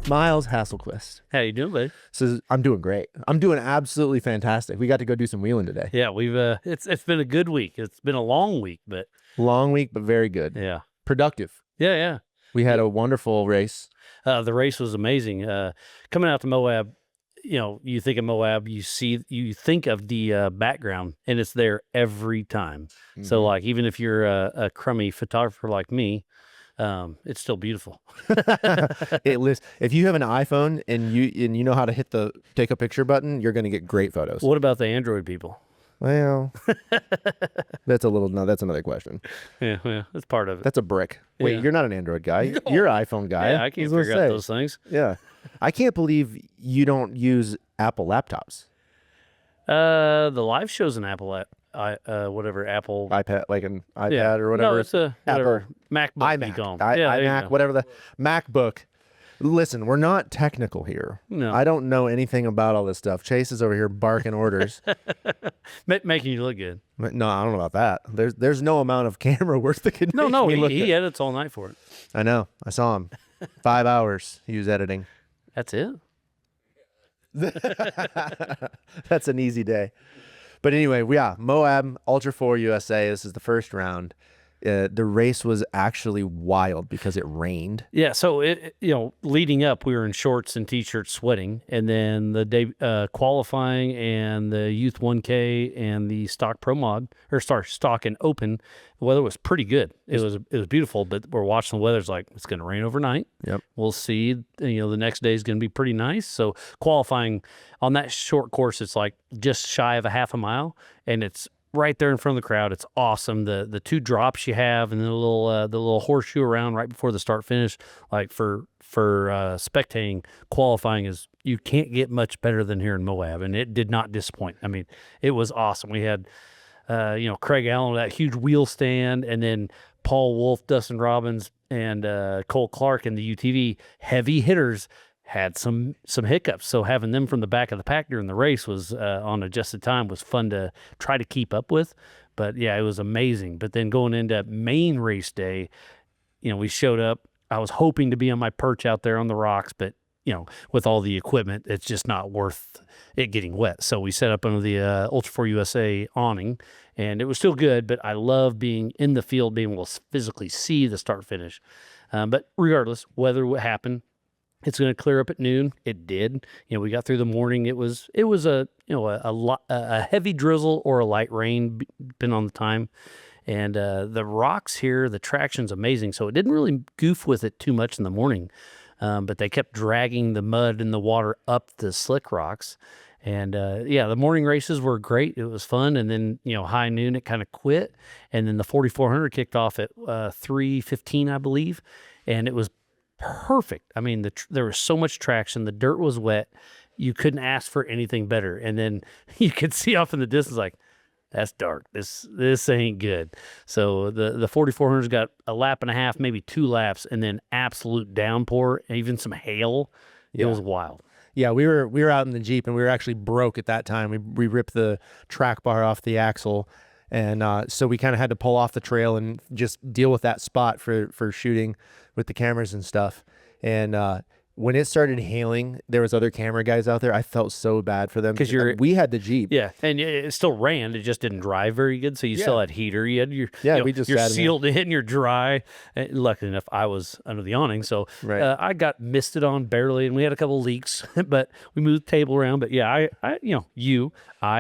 Miles Hasselquist. How you doing, buddy? Says, I'm doing great. I'm doing absolutely fantastic. We got to go do some wheeling today. Yeah, we've it's been a good week. It's been a long week, but Long week, but very good. yeah. Productive. Yeah. We had a wonderful race. The race was amazing. Coming out to Moab, you think of Moab, you think of the background, and it's there every time. So like, even if you're a crummy photographer like me, it's still beautiful. If you have an iPhone and you know how to hit the take a picture button, you're going to get great photos. What about the Android people? Well, that's another question. Yeah, that's part of it. That's a brick. Wait, Yeah. You're not an Android guy. You're an iPhone guy. Yeah, I can't figure out those things. Yeah. I can't believe you don't use Apple laptops. The live show's an Apple app. Apple iPad, like an iPad or whatever. No, it's a whatever MacBook. iMac, you call 'em. iMac, whatever the MacBook. Listen, we're not technical here. No. I don't know anything about all this stuff. Chase is over here barking orders. Making you look good. But no, I don't know about that. There's no amount of camera work that can make me look he good. edits all night for it. I know. I saw him. 5 hours he was editing. That's it. That's an easy day. But anyway, yeah, Moab, Ultra4 USA. This is the first round. The race was actually wild because it rained. Yeah, so leading up, we were in shorts and t-shirts, sweating, and then the day qualifying and the Youth 1K and the Stock Pro Mod Stock and Open, the weather was pretty good. It was beautiful, but we're watching the weather. It's like it's going to rain overnight. Yep. We'll see. The next day is going to be pretty nice. So qualifying on that short course, it's like just shy of a half a mile, and it's right there in front of the crowd. It's awesome. The two drops you have, and then the little horseshoe around right before the start finish. Like for spectating, qualifying is, you can't get much better than here in Moab, and it did not disappoint. I mean, it was awesome. We had Craig Allen with that huge wheel stand, and then Paul Wolf, Dustin Robbins, and Cole Clark in the UTV heavy hitters had some hiccups. So having them from the back of the pack during the race was on adjusted time was fun to try to keep up with. But yeah, it was amazing. But then going into main race day, we showed up. I was hoping to be on my perch out there on the rocks, but with all the equipment, it's just not worth it getting wet. So we set up under the Ultra4 USA awning, and it was still good, but I love being in the field, being able to physically see the start finish. But regardless, weather would happen. It's going to clear up at noon. It did. We got through the morning. It was a heavy drizzle or a light rain, depending on the time. And the rocks here, the traction's amazing. So it didn't really goof with it too much in the morning. But they kept dragging the mud and the water up the slick rocks. And the morning races were great. It was fun. And then, high noon, it kind of quit. And then the 4,400 kicked off at 3:15, I believe. And it was perfect. I mean, there was so much traction. The dirt was wet. You couldn't ask for anything better. And then you could see off in the distance, like, that's dark. This ain't good. So the 4,400s got a lap and a half, maybe 2 laps, and then absolute downpour, even some hail. It was wild. Yeah, we were out in the Jeep, and we were actually broke at that time. We ripped the track bar off the axle, and so we kind of had to pull off the trail and just deal with that spot for shooting with the cameras and stuff. And when it started hailing, there was other camera guys out there. I felt so bad for them because we had the Jeep. Yeah, and it still ran. It just didn't drive very good. So you still had heater. You had you're sealed in. You're dry. And luckily enough, I was under the awning, so I got misted on barely, and we had a couple leaks, but we moved the table around. But yeah,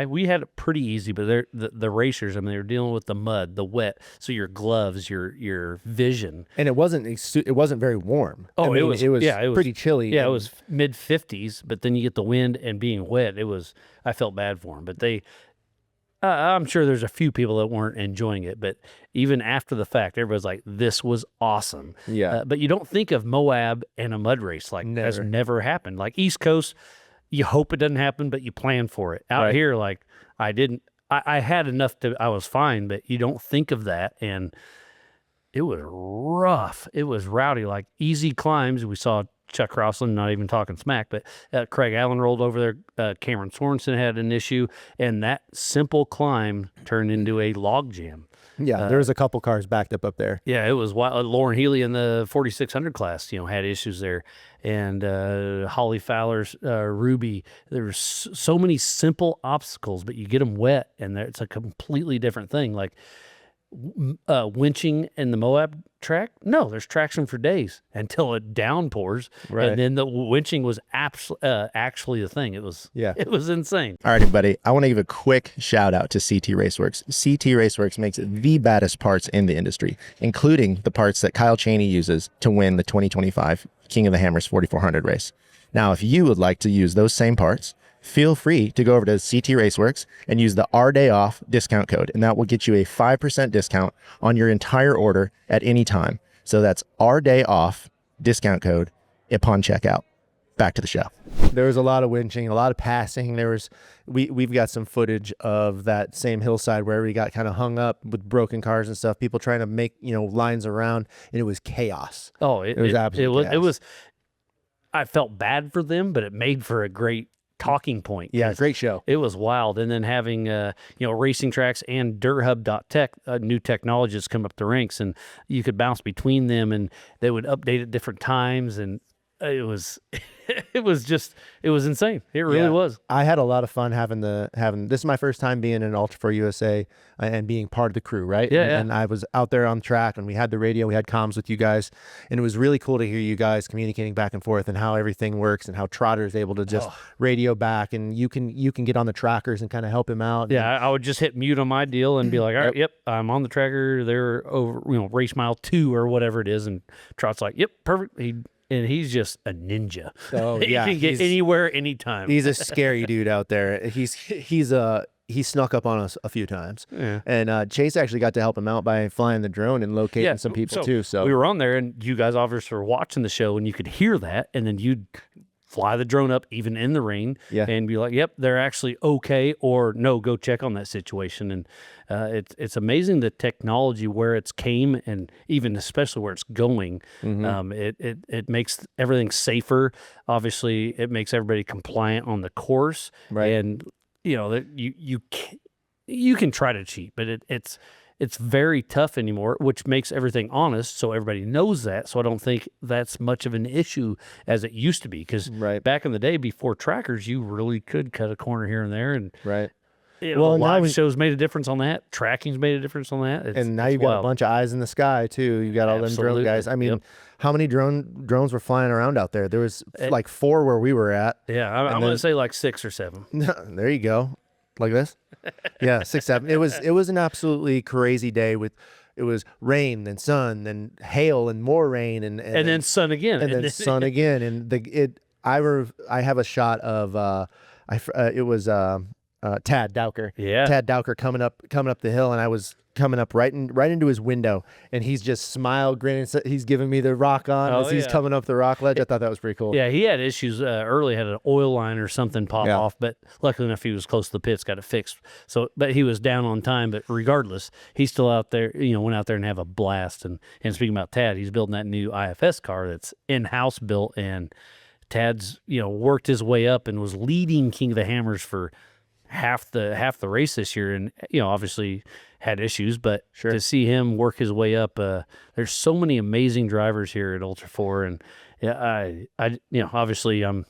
we had it pretty easy. But the racers, I mean, they were dealing with the mud, the wet, so your gloves, your vision, and it wasn't very warm. Oh, it was pretty chilly. Yeah, it was mid-50s, but then you get the wind and being wet. I felt bad for them, but I'm sure there's a few people that weren't enjoying it, but even after the fact, everybody's like, this was awesome. Yeah. But you don't think of Moab and a mud race like that's never happened. Like East Coast, you hope it doesn't happen, but you plan for it. Out here, like I had enough I was fine, but you don't think of that. And it was rough. It was rowdy, like easy climbs. We saw Chuck Crossland, not even talking smack, but Craig Allen rolled over there. Cameron Sorensen had an issue, and that simple climb turned into a log jam. Yeah, there was a couple cars backed up there. Yeah, it was wild. Lauren Healy in the 4600 class, had issues there, and Holly Fowler's Ruby. There were so many simple obstacles, but you get them wet, and it's a completely different thing. Like winching in the Moab track, no, there's traction for days until it downpours, Right. and then the winching was actually a thing. It was insane. All right, everybody. I want to give a quick shout out to CT Raceworks. CT Raceworks makes the baddest parts in the industry, including the parts that Kyle Chaney uses to win the 2025 King of the Hammers 4400 race. Now, if you would like to use those same parts, feel free to go over to CT Raceworks and use the Our Day Off discount code, and that will get you a 5% discount on your entire order at any time. So that's Our Day Off discount code upon checkout. Back to the show. There was a lot of winching, a lot of passing. We've got some footage of that same hillside where we got kind of hung up with broken cars and stuff. People trying to make lines around, and it was chaos. Oh, it was absolutely chaos. It was. I felt bad for them, but it made for a great talking point. Yeah, great show. It was wild. And then having racing tracks and DirtHub.tech, new technologies come up the ranks, and you could bounce between them, and they would update at different times, and it was it was insane. It really was. I had a lot of fun having this is my first time being in Ultra4 USA and being part of the crew, right? And I was out there on track, and we had the radio, we had comms with you guys, and it was really cool to hear you guys communicating back and forth and how everything works and how Trotter is able to just radio back, and you can get on the trackers and kind of help him out. Yeah, I would just hit mute on my deal and be like, all right, yep, I'm on the tracker. They're over, race mile 2 or whatever it is, and Trot's like, yep, perfect. And he's just a ninja. Oh yeah, he can get anywhere, anytime. He's a scary dude out there. He snuck up on us a few times. Yeah. And Chase actually got to help him out by flying the drone and locating some people too. So we were on there, and you guys obviously were watching the show, and you could hear that, and then you'd fly the drone up even in the rain, and be like, yep, they're actually okay, or no, go check on that situation. And it's amazing the technology where it's came, and even especially where it's going. It makes everything safer. Obviously, it makes everybody compliant on the course, right? And that you can try to cheat, but it's very tough anymore, which makes everything honest, so everybody knows that. So I don't think that's much of an issue as it used to be, because back in the day before trackers, you really could cut a corner here and there, and live shows made a difference on that. Tracking's made a difference on that. And now you've got a bunch of eyes in the sky too. You got all them drone guys. I mean, how many drones were flying around out there? There was like 4 where we were at. Yeah, I'm going to say like 6 or 7. There you go. Like this? Yeah, 6, 7. It was an absolutely crazy day. It was rain, then sun, then hail, and more rain, and then sun again, and then sun again. And I have a shot of it was Tad Dowker. Yeah, Tad Dowker coming up the hill, and I was coming up right into his window, and he's just smile, grinning. He's giving me the rock on as he's coming up the rock ledge. I thought that was pretty cool. Yeah, he had issues early, had an oil line or something pop off, but luckily enough, he was close to the pits, got it fixed. So, but he was down on time. But regardless, he's still out there. Went out there and have a blast. And speaking about Tad, he's building that new IFS car that's in-house built, and Tad's worked his way up and was leading King of the Hammers for half the race this year, and obviously had issues, but to see him work his way up, there's so many amazing drivers here at Ultra4, and I obviously I'm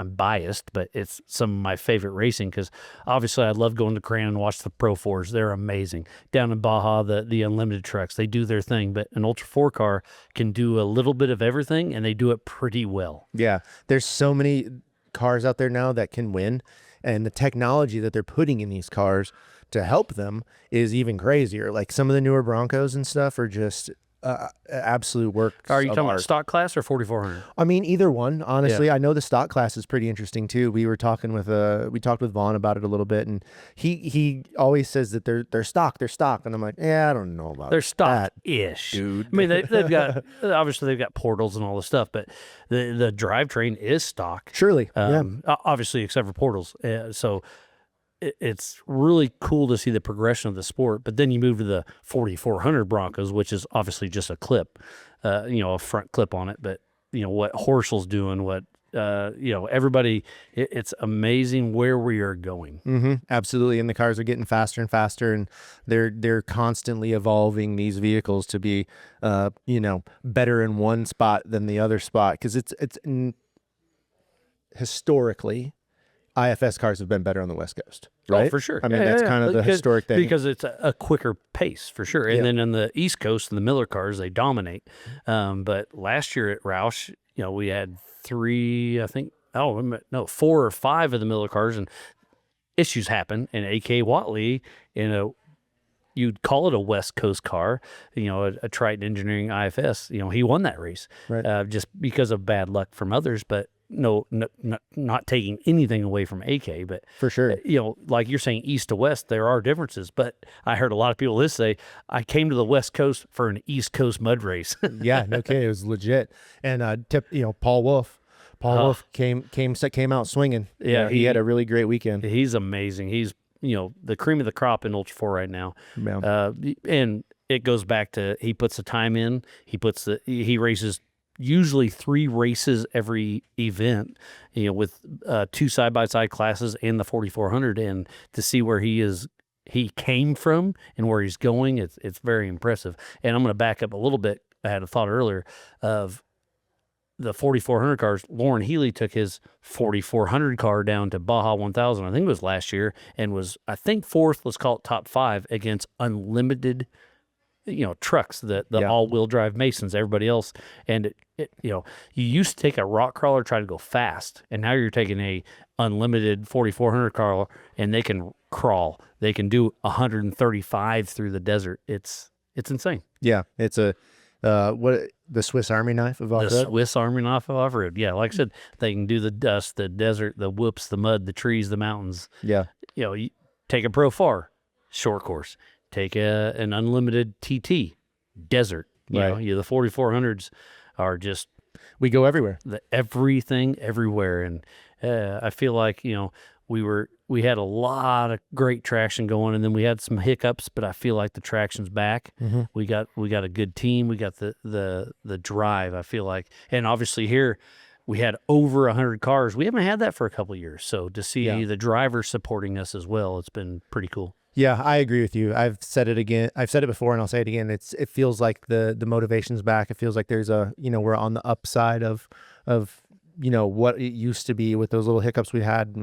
biased, but it's some of my favorite racing, because obviously I love going to Cran and watch the Pro 4s. They're amazing. Down in Baja, the unlimited trucks, they do their thing, but an Ultra4 car can do a little bit of everything, and they do it pretty well. Yeah, there's so many cars out there now that can win, and the technology that they're putting in these cars to help them is even crazier. Like some of the newer Broncos and stuff are just absolute work. Are you talking about stock class or 4400? I mean, either one, honestly. I know the stock class is pretty interesting too. We were talking with we talked with Vaughn about it a little bit, and he always says that they're stock, and I'm like, yeah, I don't know about they're stock-ish, dude. I mean, they've got obviously they've got portals and all this stuff, but the drivetrain is stock. Surely, obviously, except for portals. So it's really cool to see the progression of the sport. But then you move to the 4400 Broncos, which is obviously just a clip, a front clip on it. But what Horschel's doing, what everybody, it's amazing where we are going. Absolutely. And the cars are getting faster and faster, and they're constantly evolving these vehicles to be, better in one spot than the other spot. Because historically, IFS cars have been better on the West Coast, right? Oh, for sure. I mean, that's kind of the historic thing. Because it's a quicker pace, for sure. And then on the East Coast, the Miller cars, they dominate. But last year at Roush, we had 4 or 5 of the Miller cars, and issues happen. And AK Watley, you'd call it a West Coast car, a Triton Engineering IFS, he won that race, right. Just because of bad luck from others. But not taking anything away from AK, but for sure, like you're saying, east to west, there are differences. But I heard a lot of people say, I came to the West Coast for an East Coast mud race. Yeah, okay, it was legit. And Paul Wolf came out swinging. Yeah, he had a really great weekend. He's amazing. He's the cream of the crop in Ultra4 right now. Yeah. And it goes back to, he puts the time in. He races usually 3 races every event, with 2 side-by-side classes and the 4400, and to see where he came from and where he's going, it's very impressive. And I'm going to back up a little bit. I had a thought earlier of the 4400 cars. Lauren Healy took his 4400 car down to Baja 1000, I think it was last year, and was, I think, 4th, let's call it top 5, against unlimited trucks, the all-wheel drive Masons, everybody else. And you used to take a rock crawler, try to go fast, and now you're taking a unlimited 4400 car, and they can crawl. They can do 135 through the desert. It's insane. Yeah, it's the Swiss Army knife of off-road? The Swiss Army knife of off-road. Yeah, like I said, they can do the dust, the desert, the whoops, the mud, the trees, the mountains. Yeah. You take a Pro 4, short course. Take an unlimited TT, desert. Right. The 4400s are just, we go everywhere. Everything, everywhere. And I feel like, we had a lot of great traction going, and then we had some hiccups, but I feel like the traction's back. Mm-hmm. We got a good team. We got the drive, I feel like. And obviously here we had over 100 cars. We haven't had that for a couple of years. So to see the drivers supporting us as well, it's been pretty cool. Yeah, I agree with you. I've said it before, and I'll say it again. It feels like the motivation's back. It feels like there's we're on the upside of what it used to be with those little hiccups we had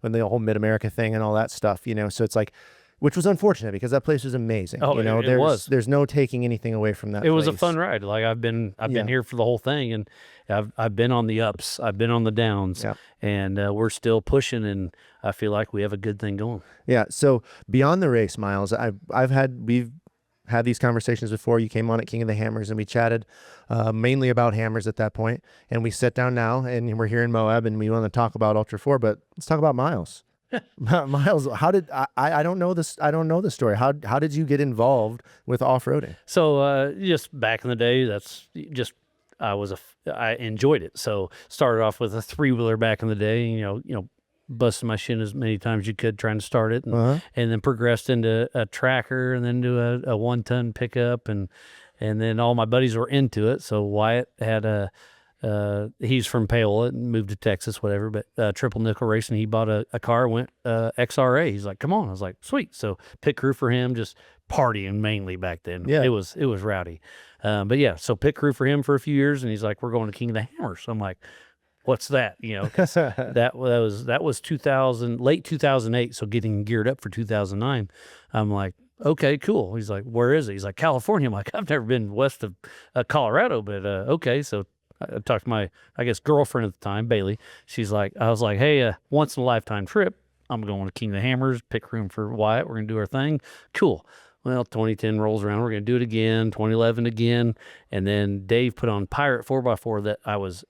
when the whole Mid-America thing and all that stuff. So it's like, which was unfortunate because that place was amazing. Oh, it was. There's no taking anything away from that. It was a fun ride. Like I've been here for the whole thing, and I've been on the ups, I've been on the downs, and we're still pushing, and I feel like we have a good thing going. Yeah. So beyond the race, Miles, we've had these conversations before. You came on at King of the Hammers, and we chatted mainly about hammers at that point, and we sat down now, and we're here in Moab, and we want to talk about Ultra4, but let's talk about Miles. Miles, how did I don't know this. I don't know the story. How did you get involved with off-roading? So just back in the day, that's just I enjoyed it. So started off with a 3-wheeler back in the day. Busting my shin as many times as you could trying to start it, and then progressed into a tracker, and then to a 1-ton pickup, and then all my buddies were into it. So Wyatt had he's from Paola and moved to Texas, whatever, but triple nickel racing. He bought a car, went XRA. He's like, come on. I was like, sweet. So pit crew for him, just partying mainly back then. Yeah. It was rowdy. But yeah, so pit crew for him for a few years, and he's like, we're going to King of the Hammers. So I'm like, what's that? 'Cause that was 2000, late 2008. So getting geared up for 2009, I'm like, okay, cool. He's like, where is it? He's like, California. I'm like, I've never been west of Colorado, but okay. So I talked to my, I guess, girlfriend at the time, Bailey. I was like, hey, once in a lifetime trip. I'm going to King of the Hammers, pick room for Wyatt. We're going to do our thing. Cool. Well, 2010 rolls around. We're going to do it again. 2011 again. And then Dave put on Pirate 4x4 that I was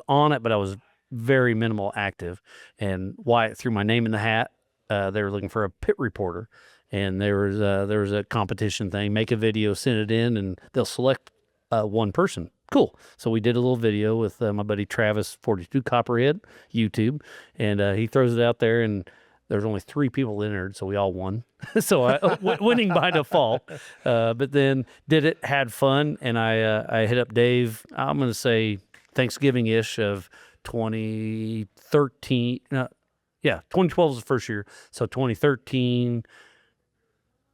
on it, but I was very minimal active. And Wyatt threw my name in the hat. They were looking for a pit reporter. And there was a competition thing. Make a video, send it in, and they'll select one person. Cool. So we did a little video with my buddy Travis, 42 Copperhead, YouTube, and he throws it out there, and there's only 3 people entered, so we all won. So winning by default. But then did it, had fun, and I hit up Dave, I'm going to say Thanksgiving-ish of 2013. 2012 was the first year. So 2013.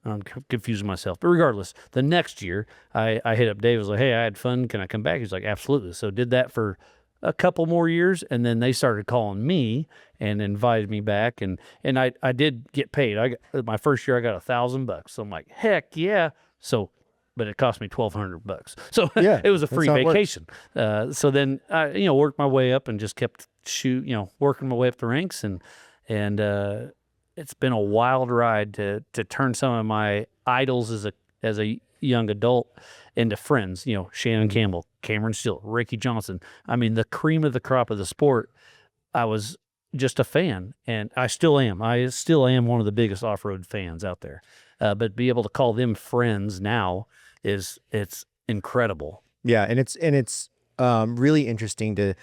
I'm confusing myself. But regardless, the next year, I hit up Dave. I was like, hey, I had fun. Can I come back? He's like, absolutely. So did that for a couple more years, and then they started calling me and invited me back. And I did get paid. My first year, I got $1,000. So I'm like, heck yeah. So, but it cost me $1,200. So Yeah, it was a free that's how it works. vacation. So then I, worked my way up and just kept working my way up the ranks, and it's been a wild ride to turn some of my idols as a young adult into friends. Shannon Campbell, Cameron Steele, Ricky Johnson. I mean, the cream of the crop of the sport. I was just a fan, and I still am. I still am one of the biggest off-road fans out there. But be able to call them friends now it's incredible. Yeah, and it's really interesting to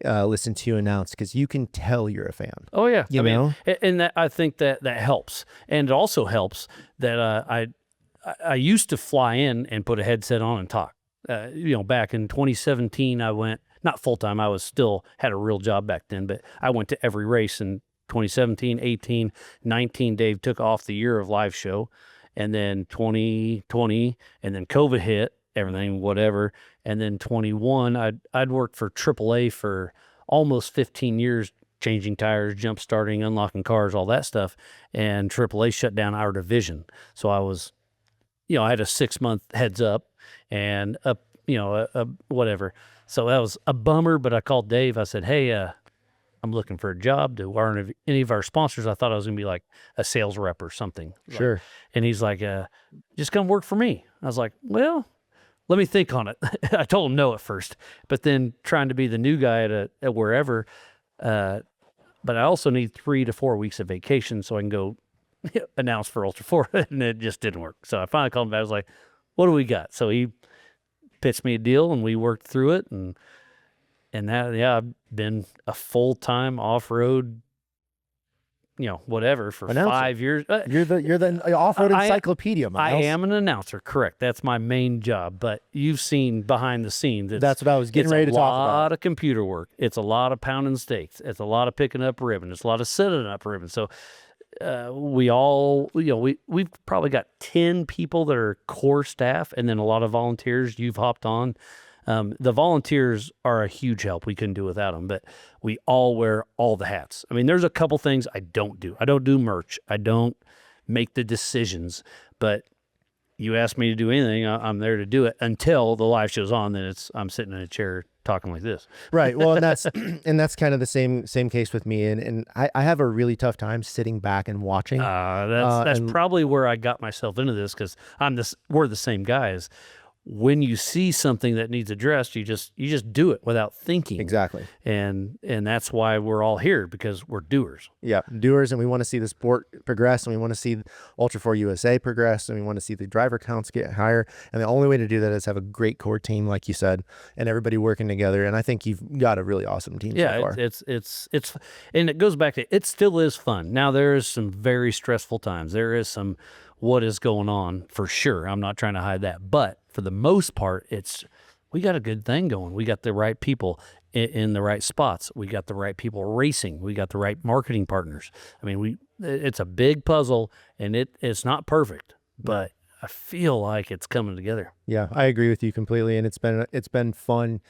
listen to you announce, because you can tell you're a fan. Oh yeah, You know? and that, I think that helps, and it also helps that I used to fly in and put a headset on and talk. Back in 2017, I went, not full time. I was still had a real job back then, but I went to every race in 2017, 18, 19. Dave took off the year of live show, and then 2020, and then COVID hit. Everything, whatever. And then 21, I'd worked for AAA for almost 15 years, changing tires, jump starting, unlocking cars, all that stuff. And AAA shut down our division. So I was, I had a 6-month heads up and whatever. So that was a bummer, but I called Dave. I said, hey, I'm looking for a job. Aren't any of our sponsors? I thought I was going to be like a sales rep or something. Sure. And he's like, just come work for me. I was like, well, let me think on it. I told him no at first, but then trying to be the new guy at wherever. But I also need 3 to 4 weeks of vacation so I can go announce for Ultra4, and it just didn't work. So I finally called him back. I was like, what do we got? So he pitched me a deal, and we worked through it. And that, I've been a full-time off-road, whatever, for Announcer. 5 years. You're the off-road encyclopedia, Miles. I am an announcer, correct. That's my main job. But you've seen behind the scenes. That's what I was getting ready to talk about. It's a lot of computer work. It's a lot of pounding steaks. It's a lot of picking up ribbon. It's a lot of setting up ribbon. So we all, we've probably got 10 people that are core staff, and then a lot of volunteers. You've hopped on. The volunteers are a huge help. We couldn't do without them, but we all wear all the hats. I mean, there's a couple things I don't do. I don't do merch. I don't make the decisions, but you ask me to do anything, I'm there to do it until the live show's on. Then I'm sitting in a chair talking like this. Right. Well, and that's kind of the same case with me. And I have a really tough time sitting back and watching. That's probably where I got myself into this, because we're the same guys. When you see something that needs addressed, you just do it without thinking. Exactly. And that's why we're all here, because we're doers. Yeah, doers, and we want to see the sport progress, and we want to see Ultra4 USA progress, and we want to see the driver counts get higher. And the only way to do that is have a great core team, like you said, and everybody working together. And I think you've got a really awesome team so far. It's and it goes back to, it still is fun. Now, there is some very stressful times. There is some what is going on for sure. I'm not trying to hide that, but for the most part, we got a good thing going. We got the right people in the right spots. We got the right people racing. We got the right marketing partners. I mean, it's a big puzzle, and it's not perfect, but I feel like it's coming together. Yeah, I agree with you completely, and it's been fun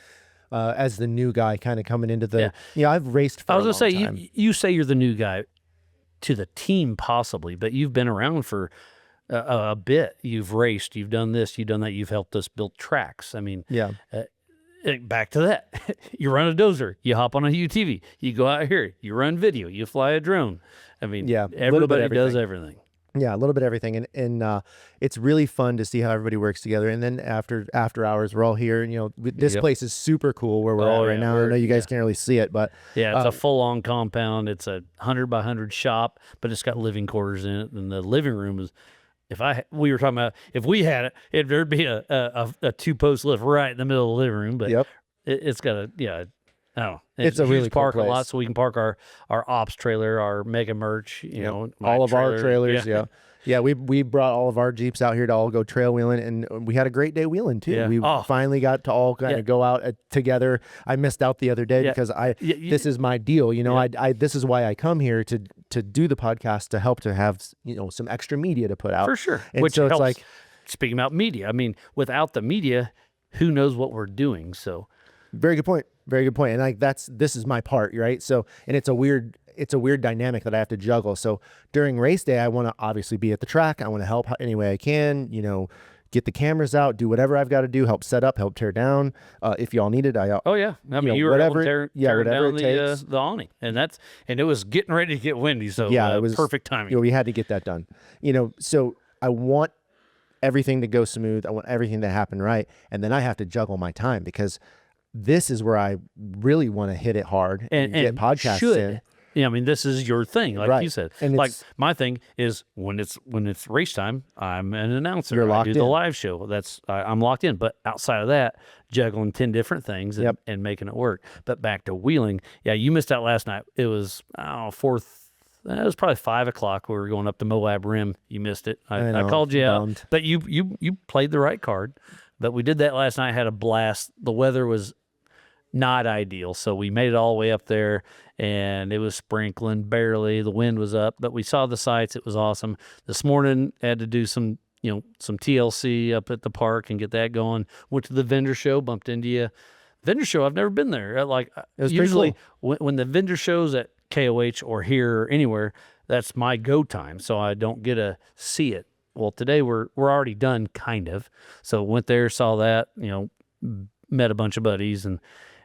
as the new guy, kind of coming into the. Yeah, I've raced for. I was gonna say, you say you're the new guy to the team, possibly, but you've been around for a bit. You've raced, you've done this, you've done that, you've helped us build tracks. I mean, back to that. You run a dozer, you hop on a UTV, you go out here, you run video, you fly a drone. I mean, everybody does everything. Yeah, a little bit of everything, and it's really fun to see how everybody works together. And then after hours, we're all here, and this place is super cool where we're at right now. I know you guys can't really see it, but it's a full-on compound. It's a 100 by 100 shop, but it's got living quarters in it, and the living room is. We were talking about, if we had it, there'd be a 2-post lift right in the middle of the living room, but it's got I don't know. It's a really cool parking place. lot, so we can park our ops trailer, our mega merch, all of our trailers. Yeah, we brought all of our Jeeps out here to all go trail wheeling, and we had a great day wheeling too. Yeah. We finally got to all kind of go out together. I missed out the other day because this is my deal. You know, I this is why I come here to do the podcast, to help to have, you know, some extra media to put out. For sure. And Which so helps. it's like, Speaking about media, I mean, without the media, who knows what we're doing? So very good point. Very good point. And like this is my part, right? So, and it's a weird dynamic that I have to juggle. So during race day, I want to obviously be at the track. I want to help any way I can, you know, get the cameras out, do whatever I've got to do, help set up, help tear down. If y'all need it, I mean, you were whatever, tearing whatever down it takes. the awning, and it was getting ready to get windy. So it was perfect timing. You know, we had to get that done. You know, so I want everything to go smooth. I want everything to happen right, and then I have to juggle my time, because this is where I really want to hit it hard and get podcasts in. Yeah, I mean, this is your thing, like you said. And like my thing is when it's race time, I'm an announcer. You're locked I do the live show. I'm locked in. But outside of that, juggling 10 different things and making it work. But back to wheeling, yeah, you missed out last night. It was it was probably 5 o'clock. We were going up to Moab Rim. You missed it. I called you out, but you played the right card. But we did that last night. Had a blast. The weather was not ideal, so we made it all the way up there, and it was sprinkling barely. The wind was up, but we saw the sights. It was awesome. This morning had to do some TLC up at the park and get that going. Went to the vendor show, bumped into you. Vendor show, I've never been there. Like, it was usually cool. when the vendor shows at KOH or here or anywhere, that's my go time, so I don't get to see it. Well, today we're already done, kind of. So went there, saw that, met a bunch of buddies, and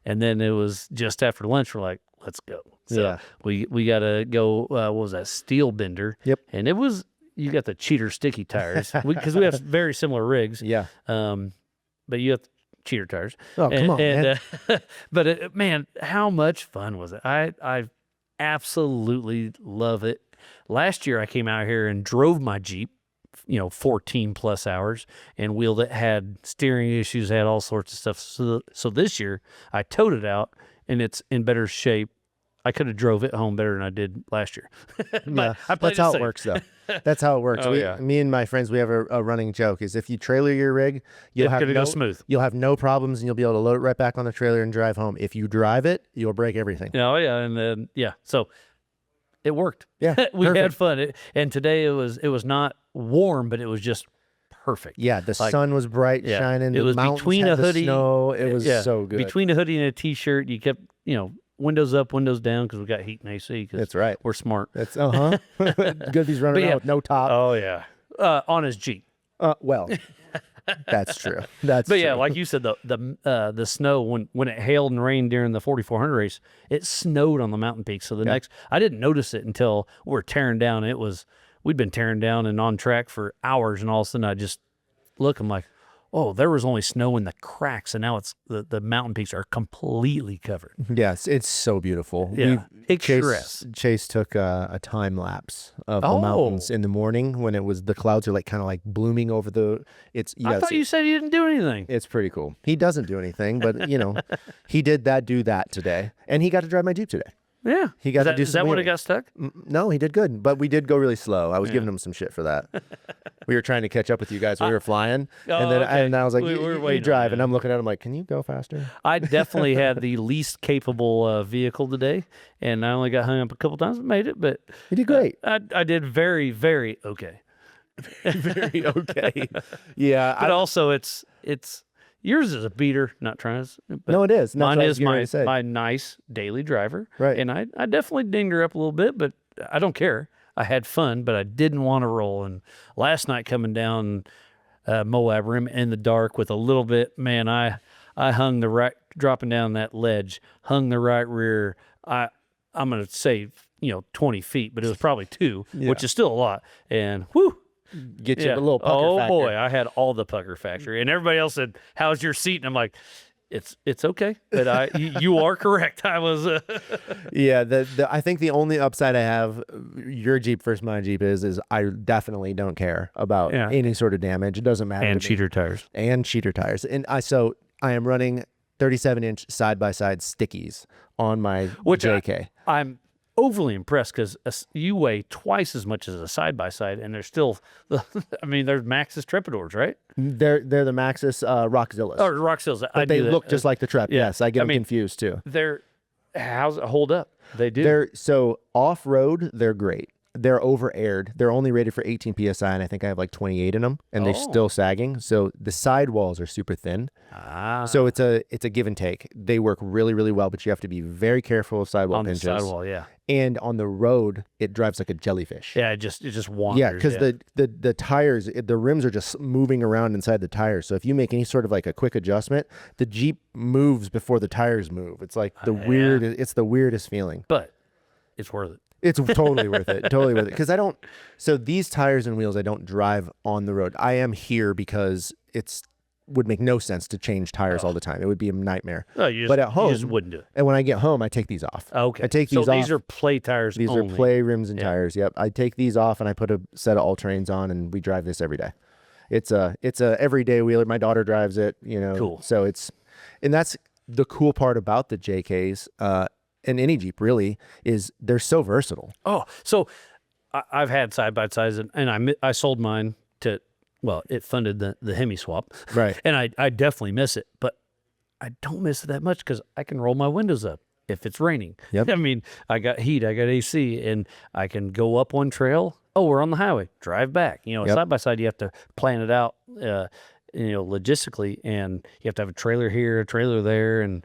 then it was just after lunch. We're like, let's go. So we got to go. What was that? Steel bender. Yep. And it was, you got the cheater sticky tires because we have very similar rigs. Yeah. But you have cheater tires. Oh, come on, man. But man, how much fun was it? I absolutely love it. Last year I came out here and drove my Jeep, 14 plus hours, and wheeled it, had steering issues, had all sorts of stuff. So this year I towed it out and it's in better shape. I could have drove it home better than I did last year. Yeah, that's how it works, though. That's how it works. Me and my friends, we have a running joke: is if you trailer your rig, you'll go smooth. You'll have no problems, and you'll be able to load it right back on the trailer and drive home. If you drive it, you'll break everything. Oh yeah, and then so it worked. Yeah, we had fun. And today it was not warm, but it was just perfect. Yeah, the sun was bright, shining. It was between a hoodie, snow. It was so good. Between a hoodie and a t-shirt, you kept windows up, windows down, because we got heat and AC. That's right. We're smart. That's good. He's running around with no top. Oh yeah, on his Jeep. Well, that's true. But true. Yeah, like you said, the snow when it hailed and rained during the 4400 race, it snowed on the mountain peaks. So I didn't notice it until we're tearing down. We'd been tearing down and on track for hours, and all of a sudden I just look. I'm like, oh, there was only snow in the cracks, and now it's the mountain peaks are completely covered. Yes, it's so beautiful. Yeah, Chase took a time lapse of the mountains in the morning when the clouds are kind of like blooming over the. I thought you said he didn't do anything. It's pretty cool. He doesn't do anything, but he did do that today, and he got to drive my Jeep today. Yeah, he got to do. Is that when it got stuck? No, he did good, but we did go really slow. I was giving him some shit for that. We were trying to catch up with you guys when we were flying, and I was like, "You drive," and I'm looking at him like, "Can you go faster?" I definitely had the least capable vehicle today, and I only got hung up a couple times. Made it, but you did great. I did very, very okay. Very okay. Yeah, but also it's. Yours is a beater, not trying to. No, it is. Mine is my nice daily driver. Right. And I definitely dinged her up a little bit, but I don't care. I had fun, but I didn't want to roll. And last night coming down Moab Rim in the dark with a little bit, man, I hung the right, dropping down that ledge, hung the right rear. I'm going to say, 20 feet, but it was probably 2, which is still a lot. And whew. Get you a little pucker factor. Boy, I had all the pucker factor, and everybody else said, "How's your seat?" And I'm like, "It's okay." But you are correct. I was. Yeah, I think the only upside I have, your Jeep versus my Jeep is I definitely don't care about any sort of damage. It doesn't matter. And cheater tires. And I am running 37-inch side by side stickies on my JK. overly impressed because you weigh twice as much as a side-by-side, and they're still, I mean, they're Maxxis Trepidors, right? They're the Maxxis Rockzillas. Or Rockzillas. But they look just like the Trep. yeah. Yes, I get them confused too. How's it hold up? They do. So off-road, they're great. They're over-aired. They're only rated for 18 PSI, and I think I have like 28 in them, and they're still sagging. So the sidewalls are super thin. So it's a give and take. They work really, really well, but you have to be very careful of sidewall on pinches. the sidewall, yeah. And on the road, it drives like a jellyfish. Yeah, it just wanders. Yeah, because the tires, the rims are just moving around inside the tires. So if you make any sort of like a quick adjustment, the Jeep moves before the tires move. It's like it's the weirdest feeling. But it's worth it. It's totally worth it. Totally worth it. Because so these tires and wheels, I don't drive on the road. I am here because would make no sense to change tires all the time. It would be a nightmare. But at home, you just wouldn't do it. And when I get home, I take these off. Okay. I take these off. So these are play tires These only. are play rims and tires. Yep. I take these off and I put a set of all-terrains on, and we drive this every day. It's a everyday wheeler. My daughter drives it, Cool. So and that's the cool part about the JKs. And any Jeep really is they're so versatile. Oh, so I've had side-by-sides, and I sold mine to, well, it funded the Hemi swap. Right. And I definitely miss it, but I don't miss it that much because I can roll my windows up if it's raining. Yep. I mean, I got heat, I got AC, and I can go up one trail. Oh, we're on the highway. Drive back. Side-by-side, you have to plan it out, logistically, and you have to have a trailer here, a trailer there, and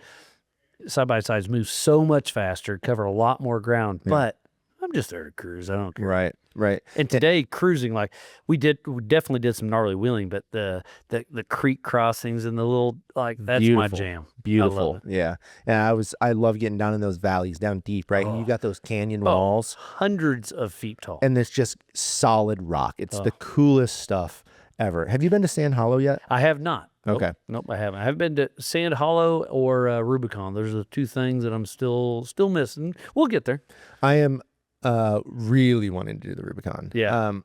side-by-sides move so much faster, cover a lot more ground, but I'm just there to cruise. I don't care. Right. And today, cruising, like we definitely did some gnarly wheeling, but the creek crossings and the little, like, that's my jam. Beautiful. I love it. Yeah. And I love getting down in those valleys, down deep, right? And you got those canyon walls. Hundreds of feet tall. And it's just solid rock. It's the coolest stuff ever. Have you been to Sand Hollow yet? I have not. Okay. Nope, I haven't. I haven't been to Sand Hollow or Rubicon. Those are the two things that I'm still missing. We'll get there. I am really wanting to do the Rubicon. Yeah.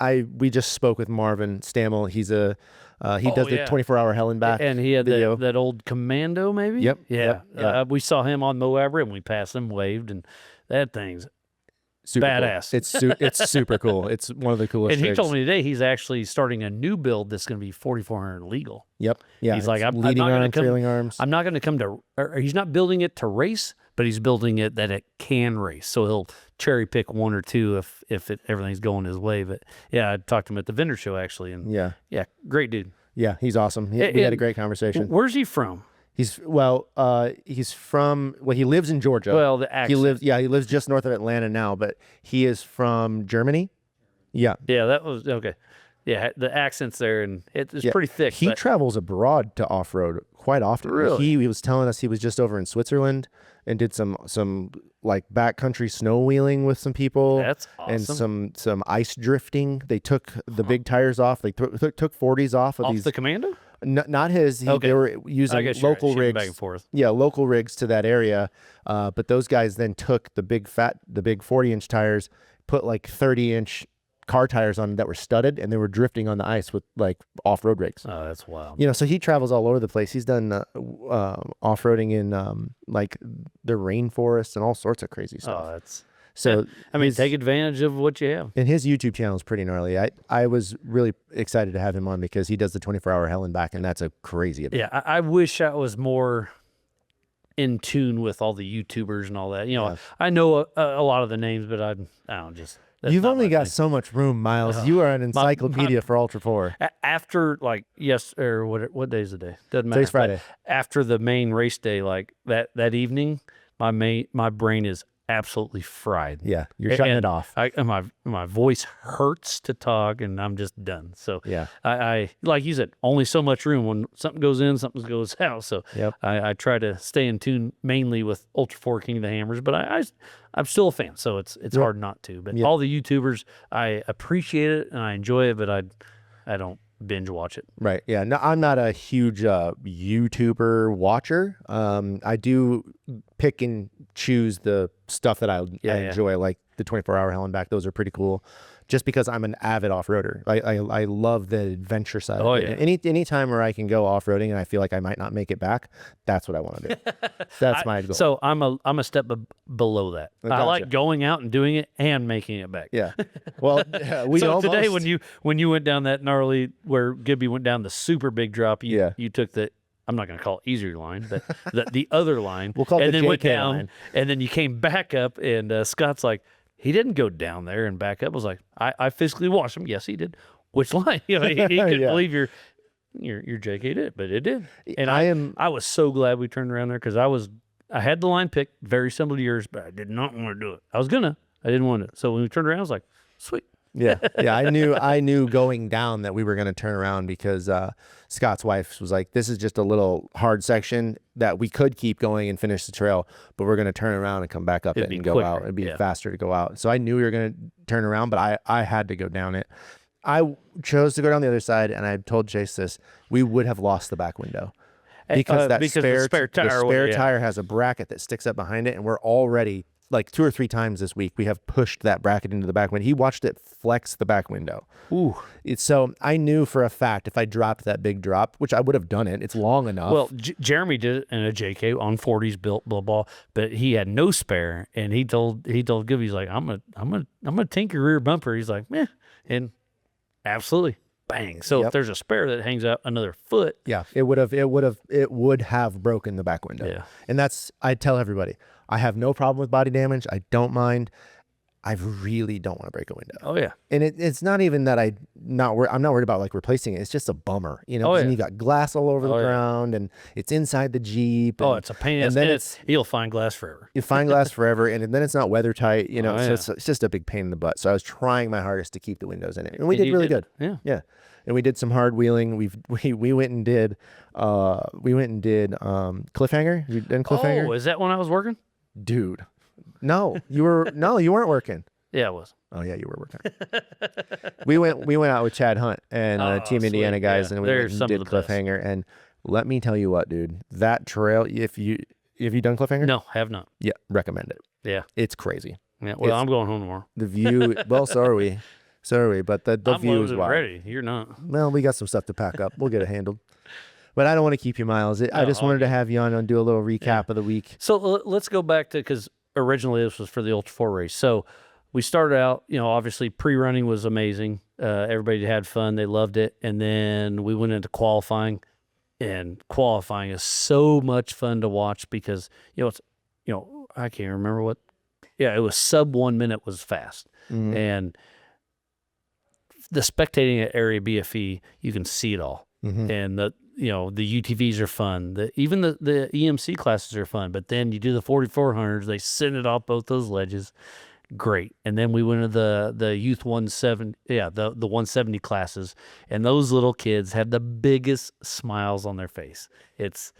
We just spoke with Marvin Stammel. He's he does the 24-hour hell and back. And he had video. that old Commando, maybe? Yep. Yeah. Yep. We saw him on Moab Rim. We passed him, waved, and that thing's super badass. Cool. It's super cool. It's one of the coolest And he rigs. told me today he's actually starting a new build that's going to be 4,400 legal. Yep. Yeah. He's like, I'm leading not arm, trailing arms. I'm not going to come to, or he's not building it to race, but he's building it that it can race. So he'll cherry pick one or two if everything's going his way. But yeah, I talked to him at the vendor show actually, and yeah, great dude. Yeah, he's awesome. We had a great conversation. Where's he from? He's from, he lives in Georgia. Well, the accent. He lives just north of Atlanta now, but he is from Germany. Yeah. Yeah, that was okay. Yeah, the accent's there, and it's pretty thick. He travels abroad to off-road quite often. Really? He was telling us he was just over in Switzerland and did some like backcountry snow wheeling with some people. That's awesome. And some ice drifting. They took the big tires off. They took 40s off of off these. the Commando? Not his. They were using local rigs. Back and forth. Yeah, local rigs to that area. But those guys then took the big 40-inch tires, put like 30-inch car tires on that were studded, and they were drifting on the ice with like off-road rigs. Oh, that's wild. So he travels all over the place. He's done off-roading in like the rainforest and all sorts of crazy stuff. Oh, that's so. I mean, take advantage of what you have. And his YouTube channel is pretty gnarly. I was really excited to have him on because he does the 24-hour hell and back, and that's a crazy event. Yeah, I wish I was more in tune with all the YouTubers and all that. I know a lot of the names, but I don't just. You've only got so much room, Miles. You are an encyclopedia for Ultra4. After what day is the day? Doesn't matter. Today's Friday. After the main race day, like that evening, my brain is absolutely fried. Yeah, you're shutting it off. My voice hurts to talk, and I'm just done. So yeah, I like you said, only so much room. When something goes in, something goes out. So I try to stay in tune mainly with Ultra4 King of the Hammers, but I'm still a fan, so it's hard not to. But all the YouTubers, I appreciate it and I enjoy it, but I don't binge watch it. Right. Yeah. No, I'm not a huge YouTuber watcher. I do pick and choose the stuff that I enjoy, like the 24-hour hell and back. Those are pretty cool. just because I'm an avid off-roader. I love the adventure side. Oh, of it. yeah. Any time where I can go off-roading and I feel like I might not make it back, that's what I want to do. That's my goal. So I'm a step below that. I Gotcha. like going out and doing it and making it back. Yeah. Well, we So almost, today when you went down that gnarly where Gibby went down the super big drop, you took the, I'm not going to call it easier line, but the other line. We'll call it and the then went JK down, line. and then you came back up, and Scott's like, he didn't go down there and back up. I was like, I physically watched him. Yes, he did. Which line? He couldn't Yeah. believe your JK did, but it did. And I I was so glad we turned around there because I had the line picked very similar to yours, but I did not want to do it. I didn't want to. So when we turned around, I was like, sweet. Yeah. I knew going down that we were going to turn around because Scott's wife was like, this is just a little hard section that we could keep going and finish the trail, but we're going to turn around and come back up It'd it be and go quicker. out. It'd be Yeah. faster to go out. So I knew we were going to turn around, but I had to go down it. I chose to go down the other side, and I told Chase this, we would have lost the back window. Because the spare tire has a bracket that sticks up behind it, and we're already like 2 or 3 times this week we have pushed that bracket into the back window. He watched it flex the back window. Ooh. So I knew for a fact if I dropped that big drop, which I would have done it, it's long enough. Well, Jeremy did it in a JK on 40s built blah blah, but he had no spare, and he told Gibby, he's like, I'm gonna tinker rear bumper. He's like, meh, and absolutely. Bang. So if there's a spare that hangs out another foot. Yeah, it would have broken the back window. Yeah. And I tell everybody, I have no problem with body damage. I don't mind. I really don't want to break a window. Oh yeah. And it's not even that I'm not worried about like replacing it. It's just a bummer, you know. Oh, And yeah. you got glass all over the Oh, yeah. ground, and it's inside the Jeep. Oh, and- it's a pain. And then it's you'll find glass forever. you find glass forever, and then it's not weather tight, you know. Oh, So yeah. it's just a big pain in the butt. So I was trying my hardest to keep the windows in it, and we And did you really did good. it. Yeah. Yeah, and we did some hard wheeling. We went and did cliffhanger. You done cliffhanger, Oh, is that when I was working? dude? No, you weren't working. Yeah, it was. Oh yeah, you were working. we went out with Chad Hunt and Oh, Team sweet. Indiana guys, Yeah, and we they're went and some did of the best. cliffhanger. And let me tell you what, dude, that trail. If you done cliffhanger, No, have not. yeah, recommend it. Yeah. It's crazy. Yeah. Well, It's- I'm going home tomorrow. The view. Well, so are we. But the I'm view is loaded wild. ready. You're not. Well, we got some stuff to pack up. We'll get it handled. But I don't want to keep you, Miles. I No, just all wanted to good. have you on and do a little recap of the week. So let's go back to, because originally this was for the Ultra4 race. So we started out, obviously pre-running was amazing. Everybody had fun. They loved it. And then we went into qualifying, and qualifying is so much fun to watch because, I can't remember what. Yeah, it was sub 1 minute was fast. Mhm. And the spectating at area BFE, you can see it all. Mhm. And the UTVs are fun. Even the EMC classes are fun. But then you do the 4400s, they send it off both those ledges. Great. And then we went to the youth 170, the 170 classes, and those little kids have the biggest smiles on their face. It's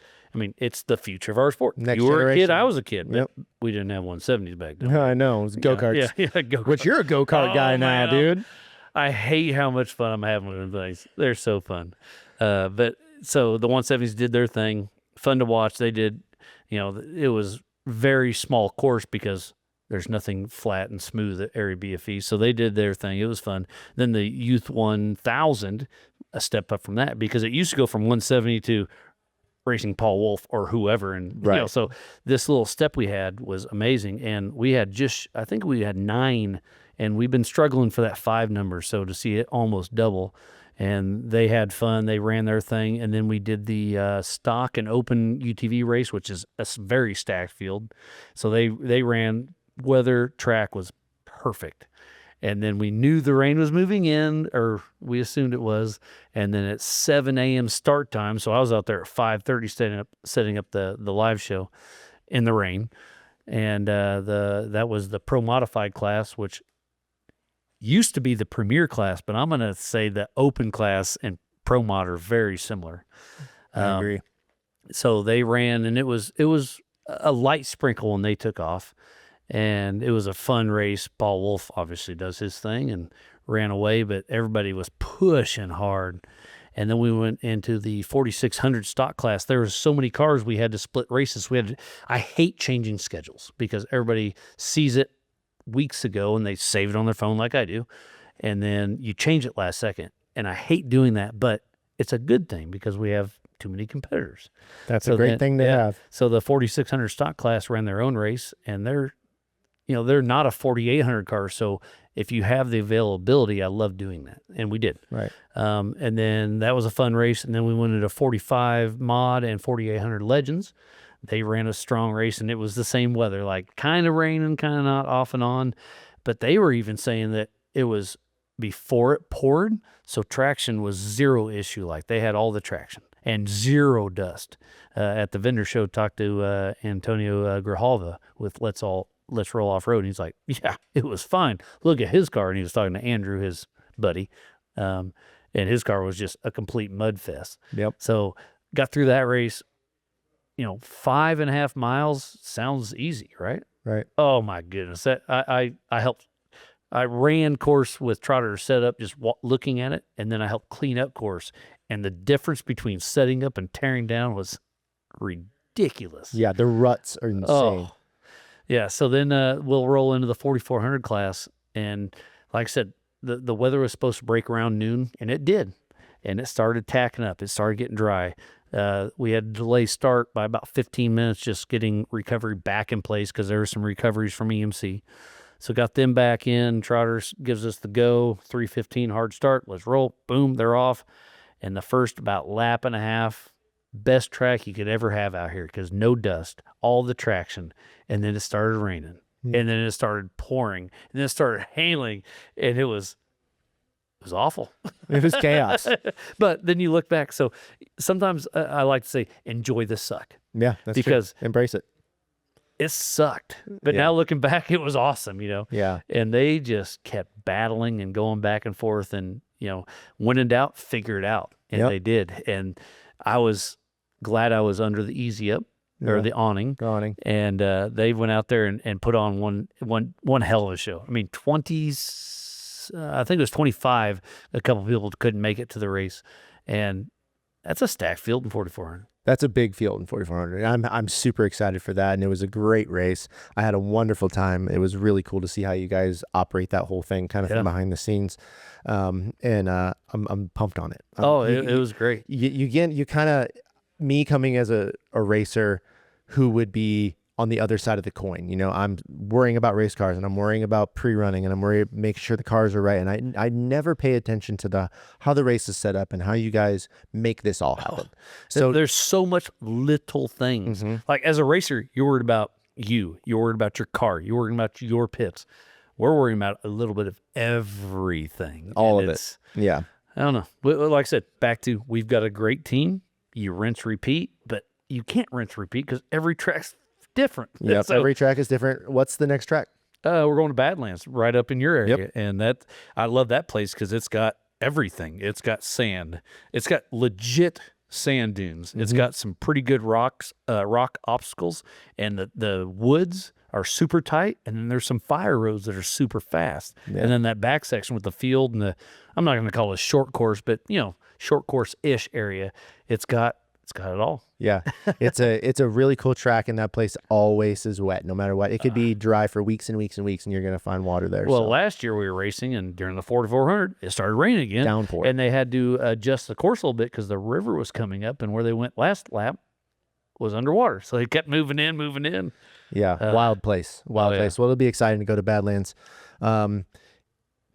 the future of our sport. Next you were a kid, generation. I was a kid. But Yep. we didn't have 170s back then. I know. It was go-karts. Yeah, go-karts. Which you're a go-kart Oh, guy now, man, dude. I hate how much fun I'm having with them things. They're so fun. But so the 170s did their thing. Fun to watch. They did, it was very small course because there's nothing flat and smooth at area BFE. So they did their thing. It was fun. Then the Youth 1000, a step up from that, because it used to go from 170 to racing Paul Wolf or whoever. And, Right. so this little step we had was amazing. And we had I think we had 9, and we've been struggling for that 5 number. So to see it almost double, and they had fun. They ran their thing. And then we did the stock and open UTV race, which is a very stacked field. So they ran, weather track was perfect. And then we knew the rain was moving in, or we assumed it was. And then at 7 a.m. start time, so I was out there at 5:30 setting up the live show in the rain. And that was the Pro Modified class, which used to be the Premier class, but I'm going to say the Open class and Pro Mod are very similar. I agree. So they ran, and it was a light sprinkle when they took off. And it was a fun race. Paul Wolf obviously does his thing and ran away, but everybody was pushing hard. And then we went into the 4600 stock class. There were so many cars, we had to split races. I hate changing schedules because everybody sees it weeks ago and they save it on their phone like I do. and then you change it last second. And I hate doing that, but it's a good thing because we have too many competitors. That's a great thing to have. So the 4600 stock class ran their own race, and they're not a 4800 car. So if you have the availability, I love doing that, and we did. Right. And then that was a fun race, and then we went into 45 mod and 4800 Legends. They ran a strong race, and it was the same weather, like kind of raining, kind of not, off and on. But they were even saying that it was before it poured, so traction was zero issue. Like they had all the traction and zero dust. At the vendor show, talked to Antonio Grijalva with Let's Roll Off Road, and he's like, yeah, it was fine. Look at his car, and he was talking to Andrew, his buddy, and his car was just a complete mud fest. Yep. So got through that race. 5.5 miles sounds easy, right? Right. Oh my goodness, that I helped. I ran course with Trotter set up, just looking at it, and then I helped clean up course. And the difference between setting up and tearing down was ridiculous. Yeah, the ruts are insane. Oh, yeah. So then we'll roll into the 4400 class, and like I said, the weather was supposed to break around noon, and it did, and it started tacking up. It started getting dry. We had to delay start by about 15 minutes, just getting recovery back in place because there were some recoveries from EMC. So got them back in. Trotter gives us the go. 3:15 hard start. Let's roll. Boom, they're off. And the first about lap and a half, best track you could ever have out here because no dust, all the traction. And then it started raining. And then it started pouring. And then it started hailing. And it was awful. It was chaos. But then you look back. So sometimes I like to say, enjoy the suck. Yeah, that's because true. Embrace it. It sucked. But now looking back, it was awesome, Yeah. And they just kept battling and going back and forth, and, when in doubt, figure it out. And they did. And I was glad I was under the easy up or the awning. And they went out there and put on one hell of a show. I mean, 20s, I think it was 25. A couple of people couldn't make it to the race. And that's a stacked field in 4400. That's a big field in 4400. I'm super excited for that, and it was a great race. I had a wonderful time. It was really cool to see how you guys operate that whole thing, kind of from behind the scenes. I'm pumped on it. It was great. You kind of, me coming as a racer who would be on the other side of the coin. I'm worrying about race cars, and I'm worrying about pre-running, and I'm worried making sure the cars are right. And I never pay attention to how the race is set up and how you guys make this all happen. So there's so much little things. Like as a racer, you're worried about you're worried about your car, you're worried about your pits. We're worrying about a little bit of everything. All of it. Yeah. I don't know. Like I said, back to, we've got a great team. You rinse, repeat, but you can't rinse, repeat because every track's different. Yeah, so every track is different. What's the next track? We're going to Badlands, right up in your area. And I love that place because it's got everything. It's got sand. It's got legit sand dunes. It's got some pretty good rock obstacles, and the woods are super tight, and then there's some fire roads that are super fast. And then that back section with the field and I'm not going to call it a short course, but short course-ish area. It's got it all. Yeah, it's a really cool track, and that place always is wet, no matter what. It could be dry for weeks and weeks and weeks, and you're gonna find water there. Well, last year we were racing, and during the 4400, it started raining again. Downpour. And they had to adjust the course a little bit because the river was coming up, and where they went last lap was underwater. So they kept moving in. Yeah, wild place. Place. Well, it'll be exciting to go to Badlands.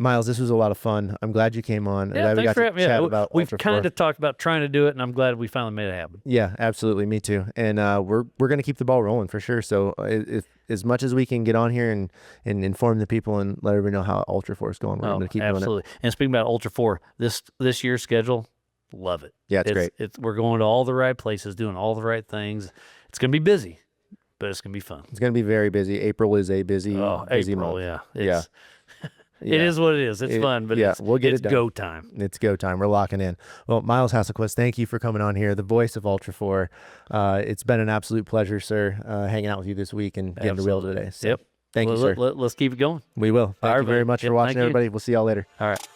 Miles, this was a lot of fun. I'm glad you came on. Yeah, thanks for having me. About We've Ultra4. kind of talked about trying to do it, and I'm glad we finally made it happen. Yeah, absolutely. Me too. And we're going to keep the ball rolling for sure. So if as much as we can get on here and inform the people and let everybody know how Ultra4 is going, we're going to keep doing it. Absolutely. And speaking about Ultra4, this year's schedule, love it. Yeah, it's great. We're going to all the right places, doing all the right things. It's going to be busy, but it's going to be fun. It's going to be very busy. April is a busy month. Yeah. It is what it is. It's fun, but we'll get it done. Go time. It's go time. We're locking in. Well, Miles Hasselquist, thank you for coming on here, the voice of Ultra4. It's been an absolute pleasure, sir, hanging out with you this week and getting the wheel today. So, thank you, sir. Let's keep it going. We will. Thank you very much for watching, everybody. We'll see y'all later. All right.